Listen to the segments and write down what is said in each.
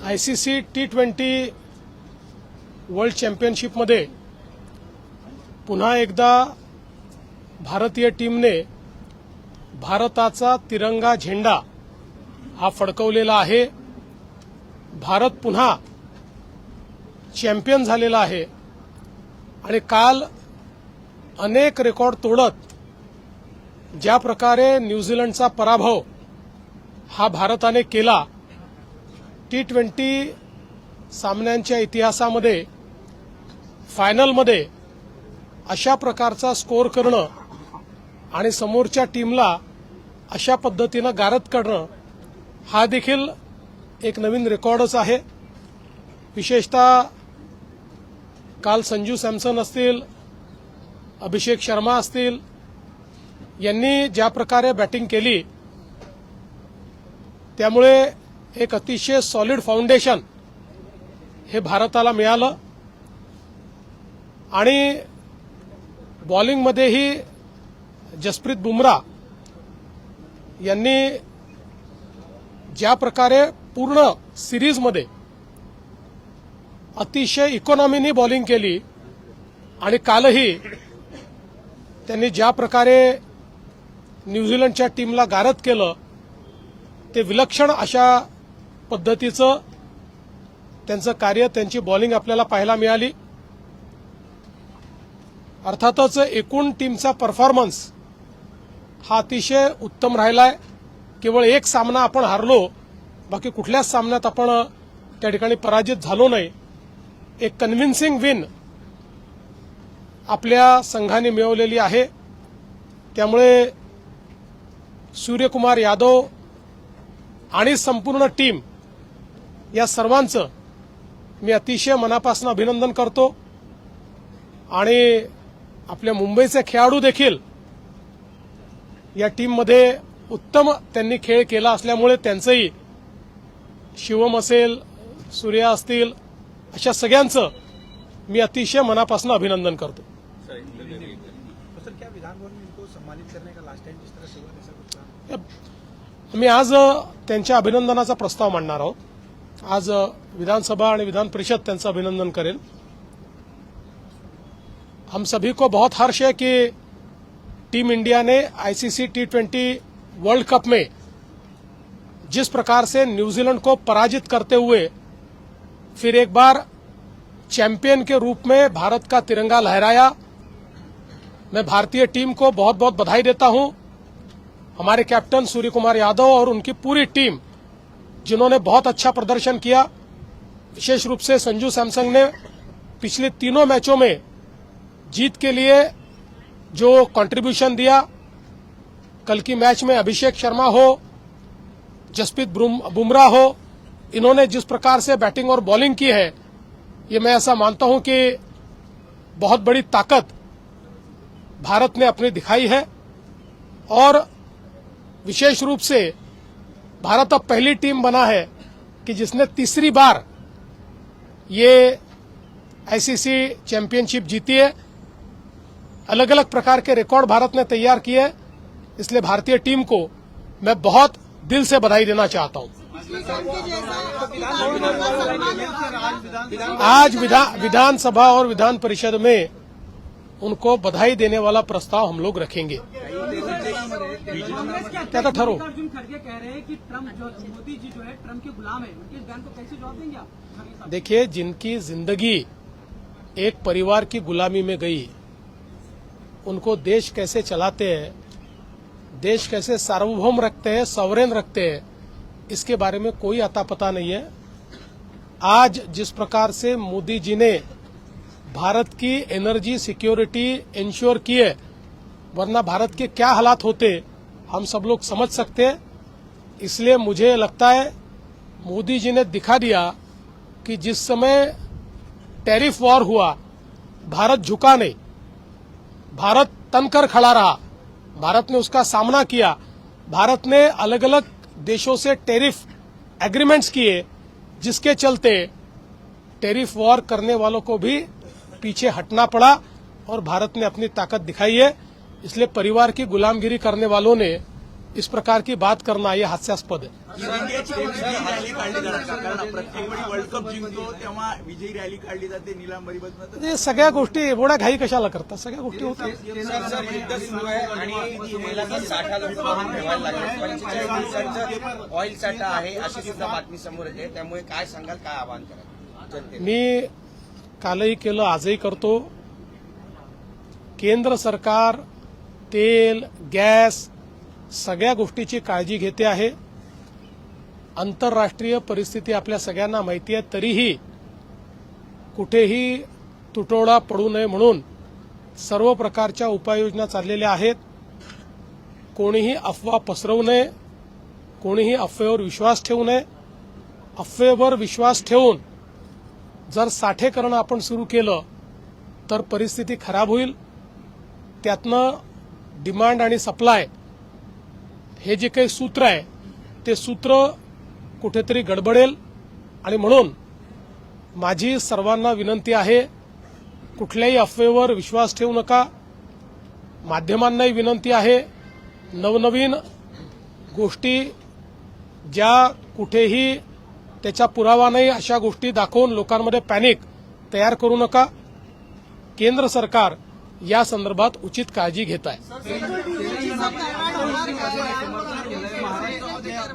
ICC T20 world चॅम्पियनशिपमध्ये पुन्हा एकदा भारतीय टीमने भारताचा तिरंगा झेंडा हा फडकवलेला आहे। भारत पुन्हा चॅम्पियन झालेला आहे आणि काल अनेक रेकॉर्ड तोडत ज्या प्रकारे न्यूझीलंडचा पराभव हा भारताने केला, T20 सामन्यांच्या इतिहासामध्ये फायनलमध्ये अशा प्रकारचा स्कोअर करणं आणि समोरच्या टीमला अशा पद्धतीनं गारद करणं हा देखील एक नवीन रेकॉर्डच आहे। विशेषतः काल संजू सॅमसन असतील, अभिषेक शर्मा असतील, यांनी ज्या प्रकारे बॅटिंग केली त्यामुळे एक अतिशय सॉलिड फाउंडेशन हे भारताला मिळालं आणि बॉलिंगमध्येही जसप्रीत बुमराह यांनी ज्या प्रकारे पूर्ण सिरीजमध्ये अतिशय इकॉनॉमीनी बॉलिंग केली आणि कालही त्यांनी ज्या प्रकारे न्यूझीलंडच्या टीमला गारद केलं ते विलक्षण अशा पद्धतीचं त्यांचं कार्य, त्यांची बॉलिंग आपल्याला पाहायला मिळाली। अर्थातच एकूण टीमचा परफॉर्मन्स हा अतिशय उत्तम राहिलाय। केवळ एक सामना आपण हारलो, बाकी कुठल्याच सामन्यात आपण त्या ठिकाणी पराजित झालो नाही। एक कन्व्हिन्सिंग विन आपल्या संघाने मिळवलेली आहे। त्यामुळे सूर्यकुमार यादव आणि संपूर्ण टीम या सर्वांचं मी अतिशय मनापासून अभिनंदन करतो आणि आपल्या मुंबईचे खेळाडू देखील या टीममध्ये उत्तम त्यांनी खेळ केला असल्यामुळे त्यांचंही, शिवम असेल, सूर्या असतील, अशा सगळ्यांचं मी अतिशय मनापासून अभिनंदन करतो। मी आज त्यांच्या अभिनंदनाचा प्रस्ताव मांडणार आहोत। आज विधानसभा आणि विधान परिषद त्यांचं अभिनंदन करेल। हम सभी को बहुत हर्ष है कि टीम इंडिया ने ICC T20 वर्ल्ड कप में जिस प्रकार से न्यूजीलैंड को पराजित करते हुए फिर एक बार चैंपियन के रूप में भारत का तिरंगा लहराया। मैं भारतीय टीम को बहुत बहुत बधाई देता हूं। हमारे कैप्टन सूर्यकुमार यादव और उनकी पूरी टीम जिन्होंने बहुत अच्छा प्रदर्शन किया। विशेष रूप से संजू सैमसन ने पिछले तीनों मैचों में जीत के लिए जो कंट्रीब्यूशन दिया, कल की मैच में अभिषेक शर्मा हो, जसप्रीत बुमराह हो, इन्होंने जिस प्रकार से बैटिंग और बॉलिंग की है, ये मैं ऐसा मानता हूं कि बहुत बड़ी ताकत भारत ने अपनी दिखाई है। और विशेष रूप से भारत अब पहली टीम बना है कि जिसने तीसरी बार ये ICC चैंपियनशिप जीती है। अलग अलग प्रकार के रिकॉर्ड भारत ने तैयार किए हैं, इसलिए भारतीय टीम को मैं बहुत दिल से बधाई देना चाहता हूं। आज विधानसभा और विधान परिषद में उनको बधाई देने वाला प्रस्ताव हम लोग रखेंगे। क्या ठहरो, कह रहे हैं कि ट्रम्प जो मोदी जी जो है ट्रम्प के गुलाम है, उनके इस बयान को कैसे जवाब देंगे आप? देखिए, जिनकी जिंदगी एक परिवार की गुलामी में गई, उनको देश कैसे चलाते हैं, देश कैसे सार्वभौम रखते हैं, सॉवरेन रखते हैं, इसके बारे में कोई अता पता नहीं है। आज जिस प्रकार से मोदी जी ने भारत की एनर्जी सिक्योरिटी इंश्योर की है, वरना भारत के क्या हालात होते हम सब लोग समझ सकते हैं। इसलिए मुझे लगता है मोदी जी ने दिखा दिया कि जिस समय टैरिफ वॉर हुआ, भारत झुका नहीं, भारत तनकर खड़ा रहा, भारत ने उसका सामना किया। भारत ने अलग अलग देशों से टैरिफ एग्रीमेंट्स किए, जिसके चलते टैरिफ वॉर करने वालों को भी पीछे हटना पड़ा और भारत ने अपनी ताकत दिखाई है। इसलिए परिवार की गुलामगिरी करने वालों ने इस प्रकार की बात करना ये हास्यास्पद है। इंडियाची विजयी रॅली काढली जाते कारण प्रत्येक वेळी वर्ल्ड कप जिंकतो तेव्हा विजयी रॅली काढली जाते निलांबरीबद्दल. हे सगळ्या गोष्टी एवढ्या घाई कशाला करतात, सगळ्या गोष्टी होतात. सर युद्ध सुरू आहे आणि तेलाचा साठा लुटून ठेवायला लागला. 45 दिवसांचा ऑइल साठा आहे अशी सुद्धा बातमी समोर येते. त्यामुळे काय सांगाल, काय आवाहन कराल जनतेला? मी कालही केलं, आजही करतो. केंद्र सरकार तेल, गॅस सगळ्या गोष्टीची काळजी घेते आहे. आंतरराष्ट्रीय परिस्थिती आपल्या सगळ्यांना माहिती आहे, तरीही कुठेही तुटवडा पडू नये म्हणून सर्व प्रकारच्या उपाययोजना चाललेल्या आहेत. कोणीही अफवा पसरवू नये, कोणीही अफवेवर विश्वास ठेवू नये. अफवेवर विश्वास ठेवून जर साठेकरण आपण सुरू केलं तर परिस्थिती खराब होईल. त्यातनं डिमांड आणि सप्लाय हे जे काही सूत्र आहे ते सूत्र कुठेतरी गडबडेल. आणि म्हणून माझी सर्वांना विनंती आहे, कुठल्याही अफवेवर विश्वास ठेवू नका. माध्यमांनाही विनंती आहे, नवनवीन गोष्टी ज्या कुठेही त्याचा पुरावा नाही अशा गोष्टी दाखवून लोकांमध्ये पॅनिक तयार करू नका. केंद्र सरकार या संदर्भात उचित काळजी घेत आहे.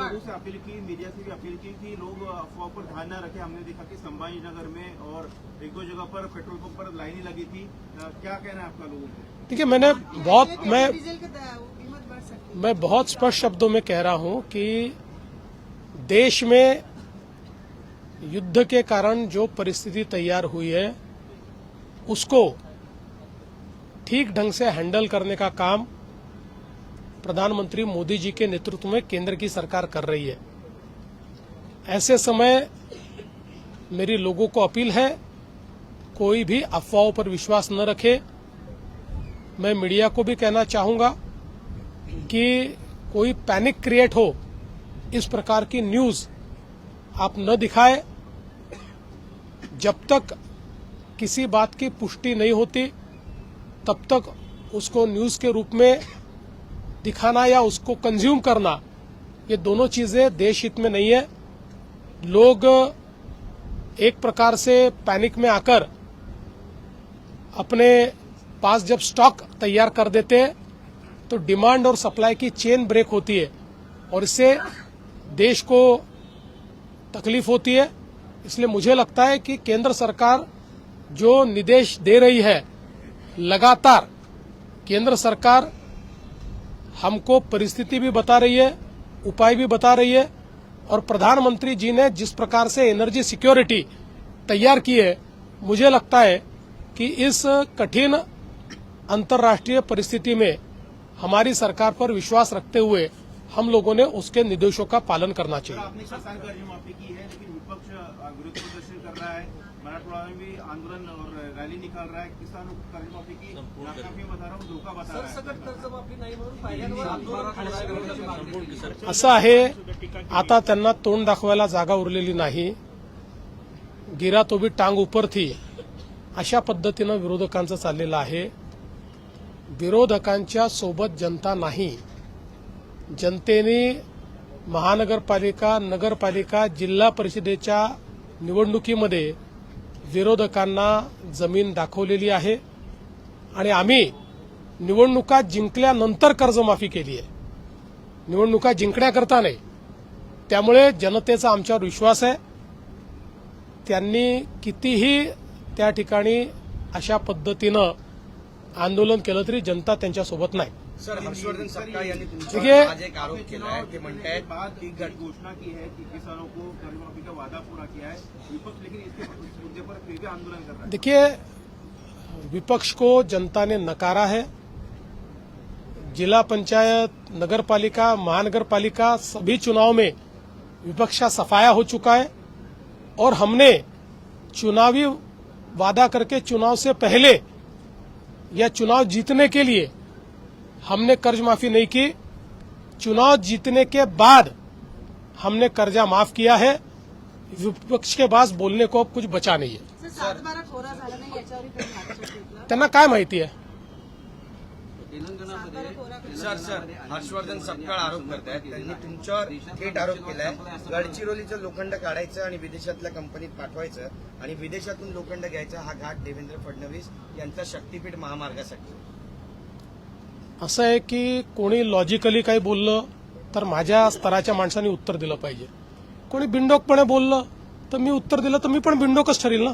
लोगों से अपील की, मीडिया से भी अपील की कि लोग अफवाह पर ध्यान न रखें. हमने देखा कि संभाजीनगर में और एक दो जगह पर पेट्रोल पंप पर लाइनें लगी थी. क्या कहना है आपका लोगों को? देखिए, मैं बहुत स्पष्ट शब्दों में कह रहा हूं कि देश में युद्ध के कारण जो परिस्थिति तैयार हुई है उसको ठीक ढंग से हैंडल करने का काम प्रधानमंत्री मोदी जी के नेतृत्व में केंद्र की सरकार कर रही है. ऐसे समय मेरी लोगों को अपील है, कोई भी अफवाहों पर विश्वास न रखे. मैं मीडिया को भी कहना चाहूंगा कि कोई पैनिक क्रिएट हो इस प्रकार की न्यूज आप न दिखाए. जब तक किसी बात की पुष्टि नहीं होती तब तक उसको न्यूज के रूप में दिखाना या उसको कंज्यूम करना, ये दोनों चीजें देश हित में नहीं है. लोग एक प्रकार से पैनिक में आकर अपने पास जब स्टॉक तैयार कर देते हैं तो डिमांड और सप्लाई की चेन ब्रेक होती है और इससे देश को तकलीफ होती है. इसलिए मुझे लगता है कि केंद्र सरकार जो निर्देश दे रही है, लगातार केंद्र सरकार हमको परिस्थिति भी बता रही है, उपाय भी बता रही है. और प्रधानमंत्री जी ने जिस प्रकार से एनर्जी सिक्योरिटी तैयार की है, मुझे लगता है कि इस कठिन अंतर्राष्ट्रीय परिस्थिति में हमारी सरकार पर विश्वास रखते हुए हम लोगों ने उसके निर्देशों का पालन करना चाहिए. आपने किसान कर्जमाफी की है, लेकिन विपक्ष विरोध प्रदर्शन कर रहा है. मराठवाड़ा में भी आंदोलन और रैली निकाल रहा है. किसानों को कर्जमाफी की नाकाफी बता रहा हूँ, धोखा बता रहा है. असं आहे, आता त्यांना तोंड दाखवायला जागा उरलेली नाही. गिरा तो भी टांग ऊपर थी अशा पद्धतीनं विरोधकांचं चाललेलं आहे. विरोधकांच्या सोबत जनता नाही. जनतेने महानगरपालिका, नगरपालिका, जिल्हा परिषदेच्या निवडणुकीमध्ये विरोधकांना जमीन दाखवलेली आहे आणि आम्ही निवडणुका जिंकल्यानंतर कर्जमाफी केली आहे, निवडणुका जिंकण्याकरता नाही. त्यामुळे जनतेचा आमच्यावर विश्वास आहे. त्यांनी कितीही त्या ठिकाणी अशा पद्धतीनं आंदोलन केलं तरी जनता त्यांच्यासोबत नाही. सर हर्षवर्धन सपकाळ यांनी देखिए, तुमच्यावर आज एक आरोप केला आहे. ते म्हणतायत बाद एक घोषणा की है कि किसानों को कर्जमाफी का वादा पूरा किया है. विपक्ष लेकिन इसके इस मुद्दे पर फिर भी आंदोलन कर रहा है. देखिए, विपक्ष को जनता ने नकारा है. जिला पंचायत, नगरपालिका, महानगरपालिका सभी चुनाव में विपक्ष का सफाया हो चुका है और हमने चुनावी वादा करके चुनाव से पहले या चुनाव जीतने के लिए हमने कर्ज माफी नहीं की. चुनाव जीतने के बाद हमने कर्जा माफ किया है. विपक्ष के पास बोलने को अब कुछ बचा नहीं है. 7-12 कोरा झाला नाही याच्यावरही त्यांनी आक्षेप घेतला. त्यांना काय माहिती आहे? सर हर्षवर्धन सपकाळ आरोप करतायत. त्यांनी तुमच्यावर थेट आरोप केलाय. गडचिरोलीचं लोखंड काढायचं आणि विदेशातल्या कंपनीत पाठवायचं आणि विदेशातून लोखंड घ्यायचा हा घाट देवेंद्र फडणवीस यांचा शक्तीपीठ महामार्गासाठी. असं आहे की कोणी लॉजिकली काही बोललं तर माझ्या स्तराच्या माणसांनी उत्तर दिलं पाहिजे. कोणी बिनडोकपणे बोललं तर मी उत्तर दिलं तर मी पण बिनडोकच ठरेल ना.